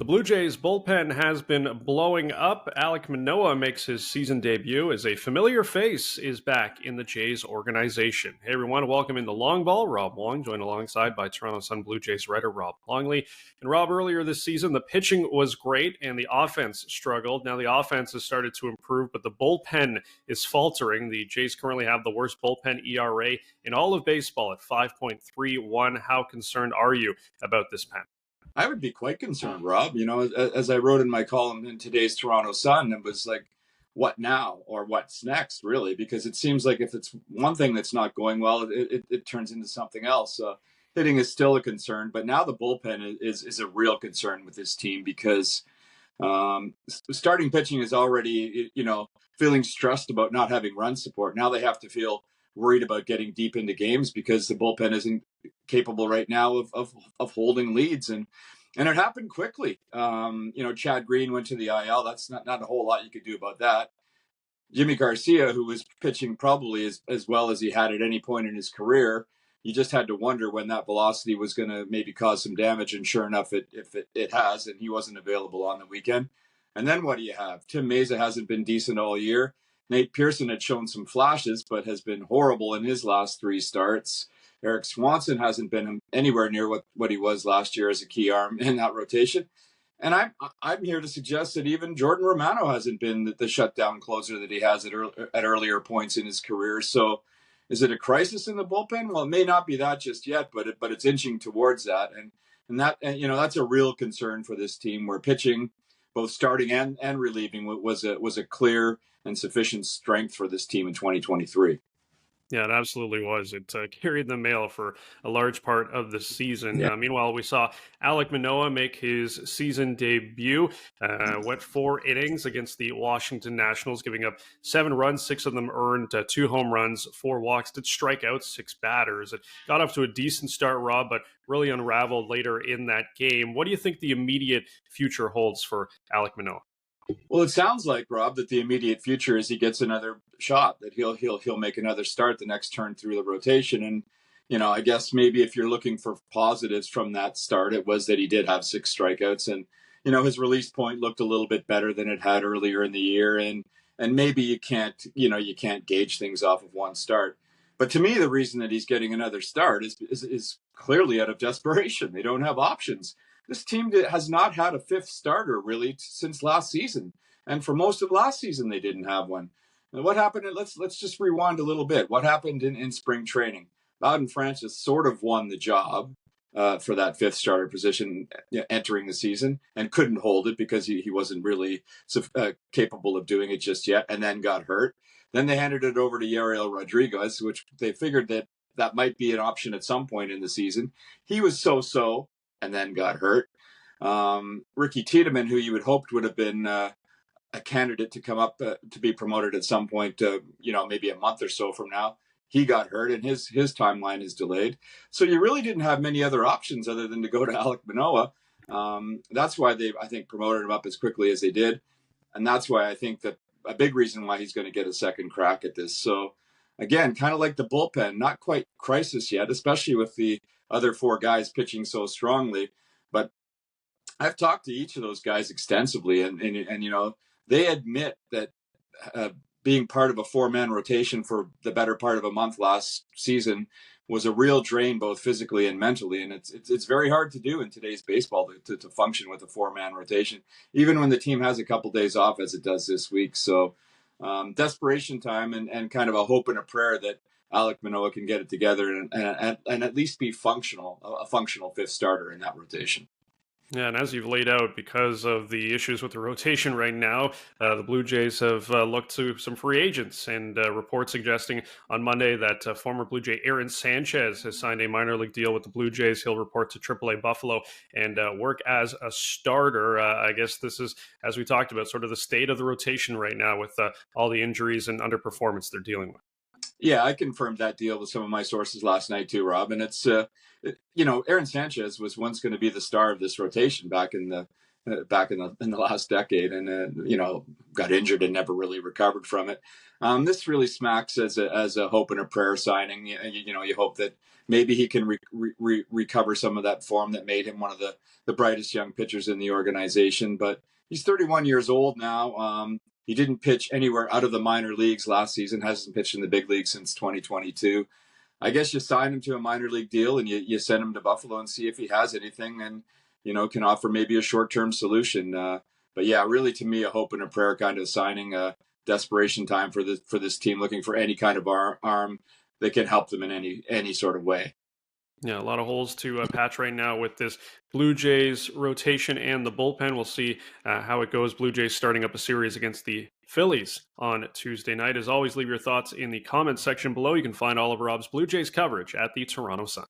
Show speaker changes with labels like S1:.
S1: Blue Jays bullpen has been blowing up. Alek Manoah makes his season debut as a familiar face is back in the Jays organization. Hey everyone, welcome into Long Ball. Rob Wong, joined alongside by Toronto Sun Blue Jays writer Rob Longley. And Rob, earlier this season, the pitching was great and the offense struggled. Now the offense has started to improve, but the bullpen is faltering. The Jays currently have the worst bullpen ERA in all of baseball at 5.31. How concerned are you about this pen?
S2: I would be quite concerned, Rob. You know, as I wrote in my column in today's Toronto Sun, it was like, what now or what's next, really? Because it seems like if it's one thing that's not going well, it turns into something else. Hitting is still a concern, but now the bullpen is a real concern with this team because starting pitching is already, feeling stressed about not having run support. Now they have to feel worried about getting deep into games because the bullpen isn't capable right now of holding leads. And it happened quickly. Chad Green went to the IL. That's not a whole lot you could do about that. Jimmy Garcia, who was pitching probably as well as he had at any point in his career, you just had to wonder when that velocity was going to maybe cause some damage. And sure enough, it has, and he wasn't available on the weekend. And then what do you have? Tim Meza hasn't been decent all year. Nate Pearson had shown some flashes, but has been horrible in his last three starts. Eric Swanson hasn't been anywhere near what he was last year as a key arm in that rotation. And I'm here to suggest that even Jordan Romano hasn't been the shutdown closer that he has at earlier points in his career. So is it a crisis in the bullpen? Well, it may not be that just yet, but it's inching towards that. And that's a real concern for this team, where pitching, both starting and relieving, was a clear and sufficient strength for this team in 2023.
S1: Yeah, it absolutely was. It carried the mail for a large part of the season.
S2: Yeah.
S1: Meanwhile, we saw Alek Manoah make his season debut, went 4 innings against the Washington Nationals, giving up 7 runs, 6 of them earned, 2 home runs, 4 walks, did strike out 6 batters. It got off to a decent start, Rob, but really unraveled later in that game. What do you think the immediate future holds for Alek Manoah?
S2: Well, it sounds like, Rob, that the immediate future is he gets another shot, that he'll make another start the next turn through the rotation. And, I guess maybe if you're looking for positives from that start, it was that he did have 6 strikeouts, and, his release point looked a little bit better than it had earlier in the year. And maybe you can't gauge things off of one start. But to me, the reason that he's getting another start is clearly out of desperation. They don't have options. This team has not had a 5th starter really since last season. And for most of last season, they didn't have one. And what happened? Let's just rewind a little bit. What happened in spring training? Bowden Francis sort of won the job for that 5th starter position entering the season, and couldn't hold it because he wasn't really capable of doing it just yet, and then got hurt. Then they handed it over to Yariel Rodriguez, which they figured that might be an option at some point in the season. He was so, and then got hurt. Ricky Tiedemann, who you had hoped would have been a candidate to come up to be promoted at some point, maybe a month or so from now, he got hurt, and his timeline is delayed. So you really didn't have many other options other than to go to Alek Manoah. That's why they, I think, promoted him up as quickly as they did. And that's why I think that a big reason why he's going to get a second crack at this. So again, kind of like the bullpen, not quite crisis yet, especially with the other 4 guys pitching so strongly. But I've talked to each of those guys extensively, and they admit that being part of a 4-man rotation for the better part of a month last season was a real drain, both physically and mentally. And it's very hard to do in today's baseball to function with a 4-man rotation, even when the team has a couple days off, as it does this week. So desperation time, and kind of a hope and a prayer that Alek Manoah can get it together and at least be functional, a functional 5th starter in that rotation.
S1: Yeah, and as you've laid out, because of the issues with the rotation right now, the Blue Jays have looked to some free agents, and reports suggesting on Monday that former Blue Jay Aaron Sanchez has signed a minor league deal with the Blue Jays. He'll report to AAA Buffalo and work as a starter. I guess this is, as we talked about, sort of the state of the rotation right now with all the injuries and underperformance they're dealing with.
S2: Yeah, I confirmed that deal with some of my sources last night too, Rob. And it's, Aaron Sanchez was once going to be the star of this rotation back in the back in the last decade, and got injured and never really recovered from it. This really smacks as a hope and a prayer signing. You hope that maybe he can recover some of that form that made him one of the brightest young pitchers in the organization. But he's 31 years old now. He didn't pitch anywhere out of the minor leagues last season. Hasn't pitched in the big league since 2022. I guess you sign him to a minor league deal and you send him to Buffalo and see if he has anything, and can offer maybe a short-term solution. But yeah, really, to me, a hope and a prayer kind of signing. Desperation time for this team, looking for any kind of arm that can help them in any sort of way.
S1: Yeah, a lot of holes to patch right now with this Blue Jays rotation and the bullpen. We'll see how it goes. Blue Jays starting up a series against the Phillies on Tuesday night. As always, leave your thoughts in the comments section below. You can find all of Rob's Blue Jays coverage at the Toronto Sun.